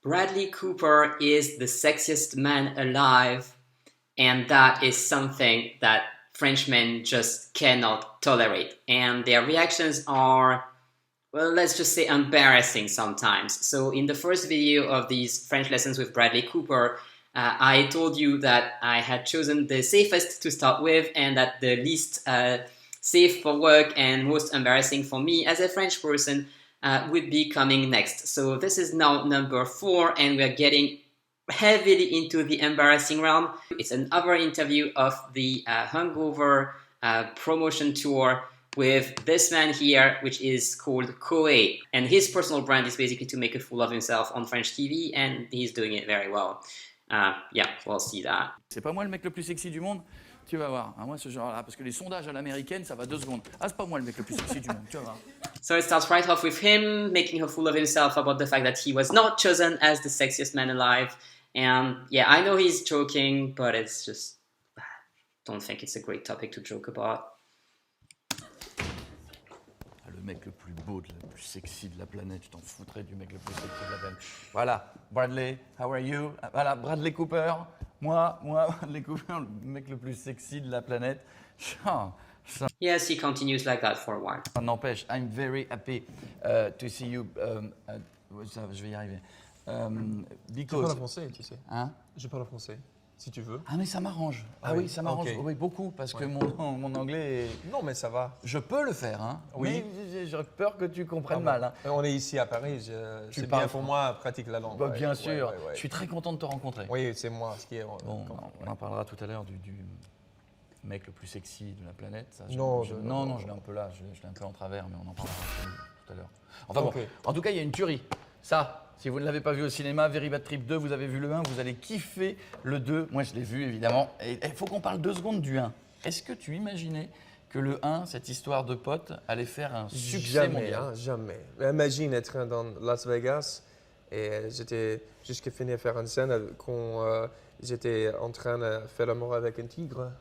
Bradley Cooper is the sexiest man alive, and that is something that Frenchmen just cannot tolerate. And their reactions are, well, let's just say embarrassing sometimes. So in the first video of these French lessons with Bradley Cooper, I told you that I had chosen the safest to start with and that the least safe for work and most embarrassing for me as a French person would be coming next. So this is now number 4 and we're getting heavily into the embarrassing realm. It's another interview of the Hungover promotion tour with this man here, which is called Cauet. And his personal brand is basically to make a fool of himself on French TV, and he's doing it very well. Yeah, we'll see that. C'est pas moi le mec le plus sexy du monde, tu vas voir. Moi ce genre-là, parce que les sondages à l'américaine, ça va 2 secondes. Ah, c'est pas moi le mec le plus sexy du monde, tu vas voir. So it starts right off with him making a fool of himself about the fact that he was not chosen as the sexiest man alive. And yeah, I know he's joking, but it's just, don't think it's a great topic to joke about. Le mec le plus beau, le plus sexy de la planète, tu t'en foutrais du mec le plus sexy de la planète. Voilà, Bradley, how are you? Voilà, Bradley Cooper, moi, Bradley Cooper, le mec le plus sexy de la planète. Yes, he continues like that for a while. Ça n'empêche, I'm very happy to see you. Je vais y arriver. Je parle français, tu sais. Hein? Je parle français, si tu veux. Ah mais ça m'arrange. Ah oui, ça m'arrange. okay. Oui, beaucoup, parce que mon anglais est... Non, mais ça va. Je peux le faire, hein. Oui. Mais j'ai peur que tu comprennes mal. Hein. On est ici à Paris, c'est bien pour moi, pratique la langue. Bah, bien sûr, je suis très content de te rencontrer. Oui, c'est moi. Ce qui est, bon, on en parlera tout à l'heure du mec le plus sexy de la planète. Ça, non, je l'ai un peu là, je l'ai un peu en travers, mais on en parlera tout à l'heure. Enfin bon, en tout cas, il y a une tuerie. Ça, si vous ne l'avez pas vu au cinéma, Very Bad Trip 2, vous avez vu le 1, vous allez kiffer le 2. Moi, je l'ai vu, évidemment. Et il faut qu'on parle 2 secondes du 1. Est-ce que tu imaginais que le 1, cette histoire de potes, allait faire un succès mondial? Hein, jamais. Imagine être dans Las Vegas et j'étais jusqu'à finir faire une scène quand j'étais en train de faire l'amour avec un tigre.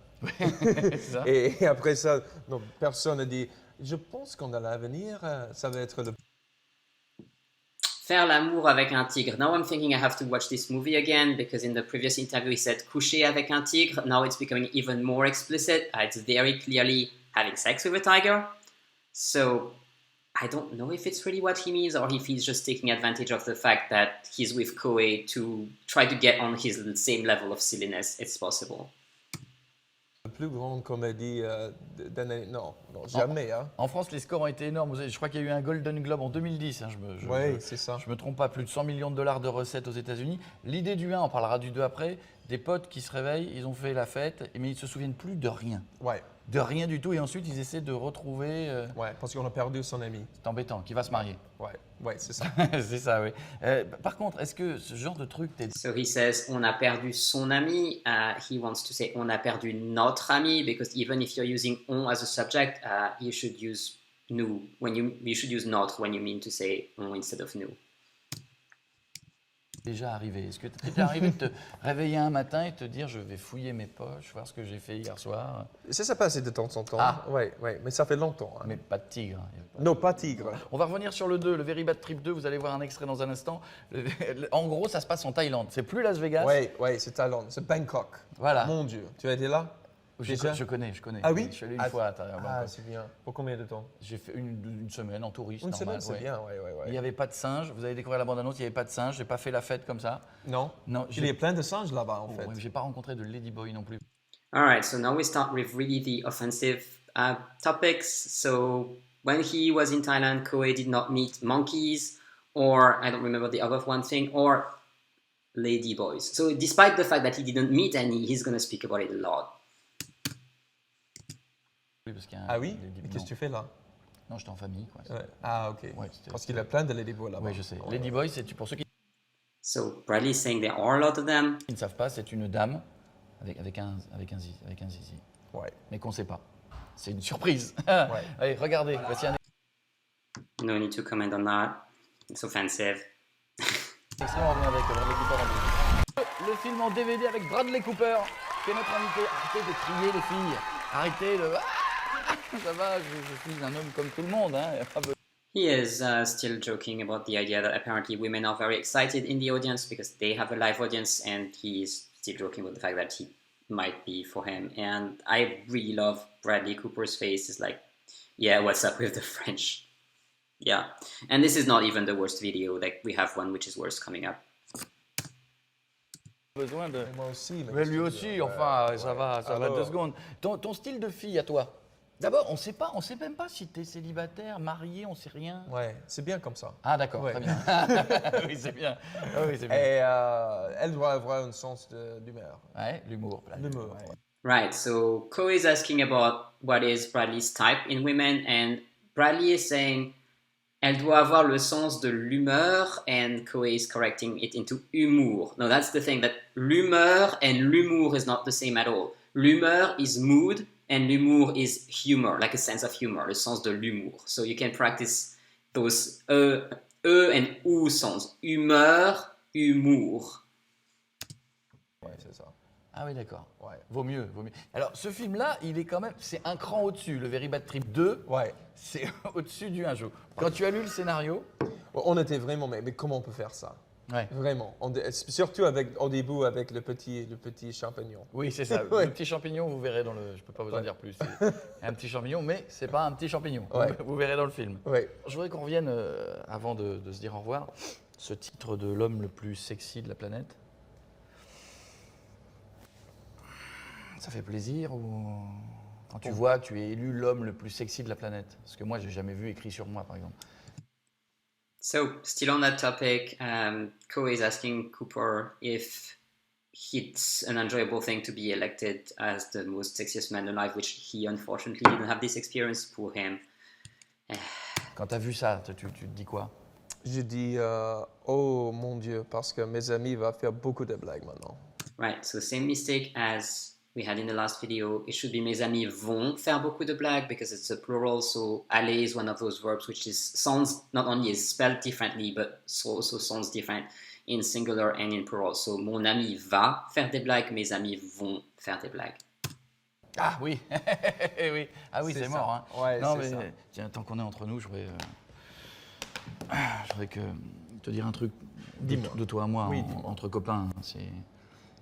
Ça. Et après ça, non, personne n'a dit, je pense qu'en l'avenir, ça va être le... Faire l'amour avec un tigre. Now I'm thinking I have to watch this movie again because in the previous interview he said coucher avec un tigre. Now it's becoming even more explicit. It's very clearly having sex with a tiger. So I don't know if it's really what he means or if he's just taking advantage of the fact that he's with Cauet to try to get on his same level of silliness. It's possible. La plus grande comédie d'année... Non, jamais. En France, les scores ont été énormes. Je crois qu'il y a eu un Golden Globe en 2010. Hein, oui, c'est ça. Je me trompe pas, plus de 100 millions de dollars de recettes aux États-Unis. L'idée du 1, on parlera du 2 après, des potes qui se réveillent, ils ont fait la fête, mais ils ne se souviennent plus de rien. Ouais. De rien du tout. Et ensuite, ils essaient de retrouver... Ouais, parce qu'on a perdu son ami. C'est embêtant, qui va se marier. Ouais, c'est ça. C'est ça, oui. Par contre, est-ce que ce genre de truc... So he says, on a perdu son ami. He wants to say, on a perdu notre ami, because even if you're using on as a subject, you should use nous when you should use not when you mean to say on instead of nous. Déjà arrivé. Est-ce que tu es arrivé de te réveiller un matin et te dire je vais fouiller mes poches, voir ce que j'ai fait hier soir? Ça passe de temps en temps. Ah. Oui, mais ça fait longtemps. Hein. Mais pas de tigre. Non, pas tigre. On va revenir sur le 2, le Very Bad Trip 2. Vous allez voir un extrait dans un instant. En gros, ça se passe en Thaïlande. C'est plus Las Vegas. Oui, c'est Thaïlande. C'est Bangkok. Voilà. Mon Dieu. Tu as été là? Je connais. Ah oui? Je suis allé une fois à Bangkok. Ah, c'est bien. Pour combien de temps? J'ai fait une semaine en touriste. Une semaine, c'est bien, oui. Il n'y avait pas de singes. Vous allez découvrir la bande-annonce, il n'y avait pas de singes. Je n'ai pas fait la fête comme ça. Non. Il y a plein de singes là-bas, en fait. Je n'ai pas rencontré de ladyboy non plus. All right, so now we start with really the offensive topics. So when he was in Thailand, Cauet did not meet monkeys, or I don't remember the other one thing, or ladyboys. So despite the fact that he didn't meet any, he's going to speak about it a lot. Oui, parce qu'il y a ah oui? Qu'est-ce que tu fais là? Non, j'étais en famille. Quoi. Ouais. Ah, ok. Ouais, parce qu'il y a plein de ladyboys là-bas. Oui, je sais. Ladyboy, c'est pour ceux qui So Bradley is saying there are a lot of them. ne savent pas, c'est une dame avec un zizi. Ouais. Mais qu'on ne sait pas. C'est une surprise. Ouais. Allez, regardez. Voici un No need to comment on that. It's offensive. extrait, on revient avec Bradley Cooper en DVD. Le film en DVD avec Bradley Cooper, qui est notre invité. Arrêtez de crier, les filles. Arrêtez de... Ça va, je suis un homme comme tout le monde. Hein. He is still joking about the idea that apparently women are very excited in the audience because they have a live audience, and he's still joking about the fact that he might be for him. And I really love Bradley Cooper's face. It's like, yeah, what's up with the French? Yeah. And this is not even the worst video. Like, we have one which is worse coming up. Besoin de... Moi aussi. Mais lui aussi, enfin, ça va 2 secondes. Ton style de fille à toi? D'abord, on sait même pas si tu es célibataire, marié, on sait rien. Ouais, c'est bien comme ça. Ah d'accord, Ouais. très bien. Oui, c'est bien. Ah, oui, c'est bien. Et elle doit avoir un sens d'humeur. Ouais, l'humour. L'humour. Ouais. Right, so Cauet is asking about what is Bradley's type in women, and Bradley is saying elle doit avoir le sens de l'humeur, and Cauet is correcting it into humour. No, that's the thing, that l'humeur and l'humour is not the same at all. L'humeur is mood, and l'humour is humor, like a sense of humor, le sens de l'humour. So you can practice those and ou sounds. Humeur, humour. Ouais, c'est ça. Ah oui, d'accord. Ouais. Vaut mieux. Alors, ce film-là, il est quand même, c'est un cran au-dessus. Le Very Bad Trip 2, Ouais. c'est au-dessus du un jour. Quand tu as lu le scénario, On était vraiment, mais comment on peut faire ça? ouais. Vraiment. Surtout au début avec le petit champignon. Oui, c'est ça. Ouais. Le petit champignon, vous verrez dans le. Je peux pas vous en dire plus. C'est un petit champignon, mais c'est pas un petit champignon. Ouais. Vous verrez dans le film. Ouais. Je voudrais qu'on revienne, avant de se dire au revoir, ce titre de l'homme le plus sexy de la planète. Ça fait plaisir ou quand tu vois que tu es élu l'homme le plus sexy de la planète? Parce que moi, j'ai jamais vu écrit sur moi, par exemple. So, still on that topic, Cauet is asking Cooper if it's an enjoyable thing to be elected as the most sexiest man alive, which he unfortunately didn't have this experience for him. Quand tu as vu ça, tu te dis quoi? Je dis, oh mon Dieu, parce que mes amis vont faire beaucoup de blagues maintenant. Right, so same mistake as we had in the last video. It should be mes amis vont faire beaucoup de blagues because it's a plural. So aller is one of those verbs which sounds not only is spelled differently, but also sounds different in singular and in plural. So mon ami va faire des blagues, mes amis vont faire des blagues. Ah oui, oui. Ah oui, c'est mort. Hein. Ouais, non, c'est mais ça. tiens, tant qu'on est entre nous, je voudrais te dire un truc de toi à moi, Oui, entre copains.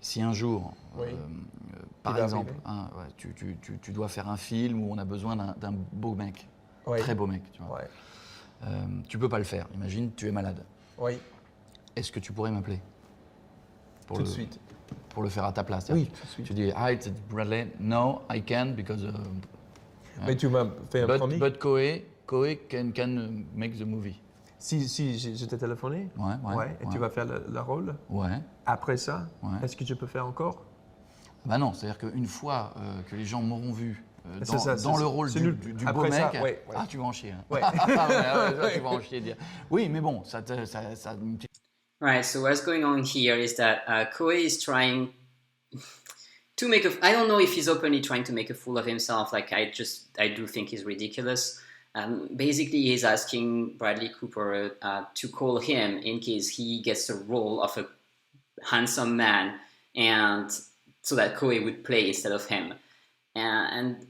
Si un jour, Oui. par va exemple, arriver. tu dois faire un film où on a besoin d'un beau mec, Oui. très beau mec, tu vois. Ouais. Tu peux pas le faire. Imagine, tu es malade. Oui, Est-ce que tu pourrais m'appeler tout de suite. pour le faire à ta place? Oui, Tu- tout de suite. Tu dis, hi, it's Bradley. No, I can because. Mais tu m'as fait un promis. But Cauet can make the movie. Si je t'ai téléphoné, Ouais. et tu vas faire le rôle. Ouais. Après ça, Ouais. est-ce que je peux faire encore? Bah non, c'est-à-dire qu'une fois que les gens m'auront vu C'est ça, dans le rôle du beau après mec, ça, ouais. ah tu vas en chier. Hein. Ouais. Tu vas en chier. Dire. Oui, mais bon, ça une petite... Right, so what's going on here is that Cauet is trying to make I don't know if he's openly trying to make a fool of himself. Like, I do think he's ridiculous. Basically, he's asking Bradley Cooper to call him in case he gets the role of a handsome man, and so that Cauet would play instead of him. And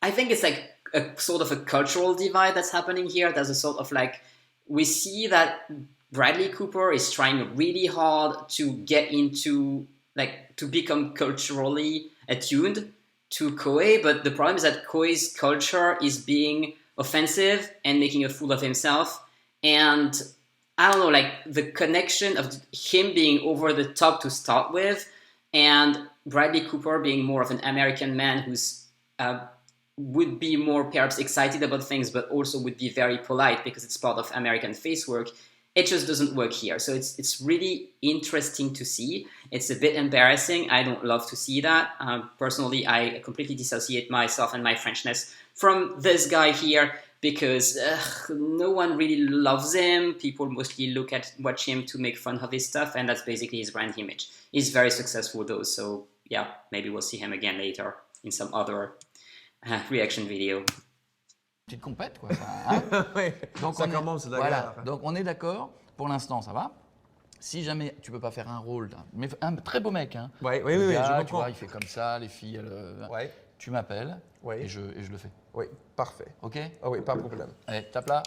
I think it's like a sort of a cultural divide that's happening here. There's a sort of like, we see that Bradley Cooper is trying really hard to get into, like, to become culturally attuned to Cauet, but the problem is that Cauet's culture is being offensive and making a fool of himself. And I don't know, like, the connection of him being over the top to start with, and Bradley Cooper being more of an American man who's would be more perhaps excited about things, but also would be very polite because it's part of American face work. It just doesn't work here. So it's really interesting to see. It's a bit embarrassing. I don't love to see that. Personally, I completely dissociate myself and my Frenchness from this guy here because no one really loves him. People mostly watch him to make fun of his stuff, and that's basically his brand image. He's very successful though, so yeah, maybe we'll see him again later in some other reaction video. petite compète, quoi. Ça, hein. Ouais, Donc ça on commence est, la voilà. guerre. Donc on est d'accord, pour l'instant ça va. Si jamais tu peux pas faire un rôle, mais un très beau mec, hein. Ouais, oui, Le oui, gars, je tu comprends. vois, il fait comme ça, les filles, Ouais. tu m'appelles Oui. et je le fais. Oui, parfait. Ok? Ah oui, pas de problème. Allez, tape là,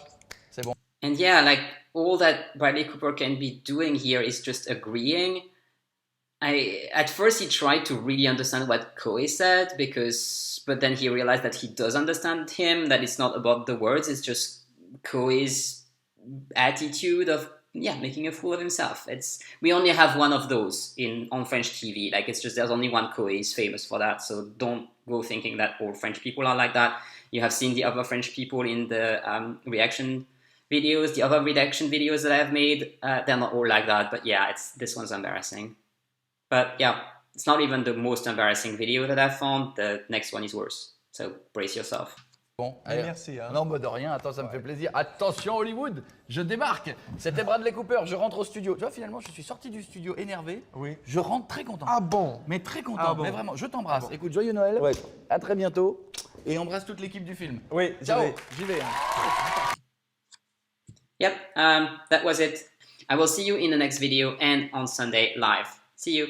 c'est bon. And yeah, like all that Bradley Cooper can be doing here is just agreeing. At first he tried to really understand what Cauet said but then he realized that he does understand him, that it's not about the words, it's just Cauet's attitude of making a fool of himself. We only have one of those on French TV. Like it's just there's only one Cauet is famous for that. So don't go thinking that all French people are like that. You have seen the other French people in the reaction videos, the other reaction videos that I've made. They're not all like that, but yeah, this one's embarrassing. But yeah, it's not even the most embarrassing video that I've found. The next one is worse. So brace yourself. Bon, allez. Merci. Hein. Non, de rien, attends, ça me fait plaisir. Attention Hollywood, je débarque. C'était Bradley Cooper, je rentre au studio. Tu vois, finalement, je suis sorti du studio énervé. Oui. Je rentre très content. Ah bon? Mais très content, Ah bon. mais vraiment, je t'embrasse. Ah bon. Écoute, joyeux Noël, Ouais. à très bientôt. Et embrasse toute l'équipe du film. Oui, Ciao, j'y vais. Hein. Yep, that was it. I will see you in the next video and on Sunday live. See you.